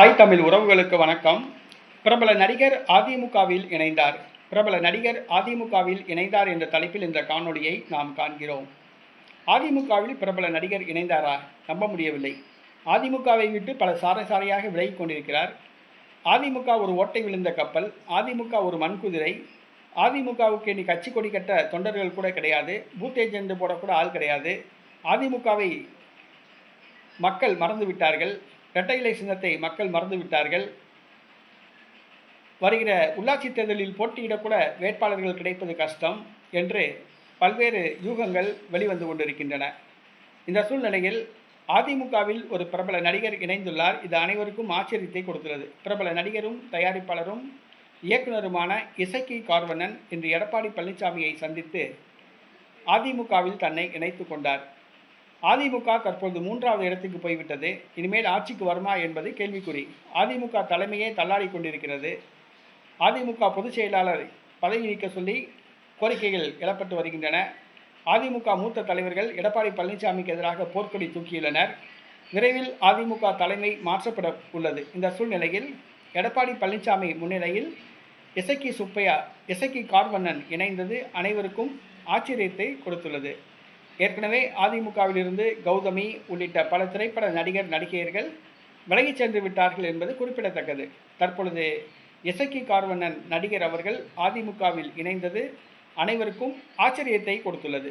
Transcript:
தாய் தமிழ் உறவுகளுக்கு வணக்கம். பிரபல நடிகர் அதிமுகவில் இணைந்தார். பிரபல நடிகர் அதிமுகவில் இணைந்தார் என்ற தலைப்பில் இந்த காணொளியை நாம் காண்கிறோம். அதிமுகவில் பிரபல நடிகர் இணைந்தாரா? நம்ப முடியவில்லை. அதிமுகவை விட்டு பல சாரை சாரையாக விலகிக் கொண்டிருக்கிறார். அதிமுக ஒரு ஓட்டை விழுந்த கப்பல். அதிமுக ஒரு மண்குதிரை. அதிமுகவுக்கு இனி கட்சி கொடி கட்ட தொண்டர்கள் கூட கிடையாது. பூத் ஏஜென்ட் போடக்கூட ஆள் கிடையாது. அதிமுகவை மக்கள் மறந்துவிட்டார்கள். இரட்டை இலை சின்னத்தை மக்கள் மறந்துவிட்டார்கள். வருகிற உள்ளாட்சி தேர்தலில் போட்டியிடக்கூட வேட்பாளர்கள் கிடைப்பது கஷ்டம் என்று பல்வேறு யூகங்கள் வெளிவந்து கொண்டிருக்கின்றன. இந்த சூழ்நிலையில் அதிமுகவில் ஒரு பிரபல நடிகர் இணைந்துள்ளார். இது அனைவருக்கும் ஆச்சரியத்தை கொடுக்கிறது. பிரபல நடிகரும் தயாரிப்பாளரும் இயக்குனருமான இசக்கி கார்வண்ணன் இன்று எடப்பாடி பழனிசாமியை சந்தித்து அதிமுகவில் தன்னை இணைத்துக் கொண்டார். அதிமுக தற்போது 3வது இடத்துக்கு போய்விட்டது. இனிமேல் ஆட்சிக்கு வருமா என்பது கேள்விக்குறி. அதிமுக தலைமையே தள்ளாடி கொண்டிருக்கிறது. அதிமுக பொதுச் செயலாளர் பதவி நீக்க சொல்லி கோரிக்கைகள் எழப்பட்டு வருகின்றன. அதிமுக மூத்த தலைவர்கள் எடப்பாடி பழனிசாமிக்கு எதிராக போர்க்கொடி தூக்கியுள்ளனர். விரைவில் அதிமுக தலைமை மாற்றப்பட உள்ளது. இந்த சூழ்நிலையில் எடப்பாடி பழனிசாமி முன்னிலையில் இசக்கி கார்வண்ணன் இணைந்தது அனைவருக்கும் ஆச்சரியத்தை கொடுத்துள்ளது. ஏற்கனவே அதிமுகவிலிருந்து கௌதமி உள்ளிட்ட பல திரைப்பட நடிகையர்கள் விலகிச் சென்று விட்டார்கள் என்பது குறிப்பிடத்தக்கது. தற்பொழுது இசக்கி கார்வண்ணன் நடிகர் அவர்கள் அதிமுகவில் இணைந்தது அனைவருக்கும் ஆச்சரியத்தை கொடுத்துள்ளது.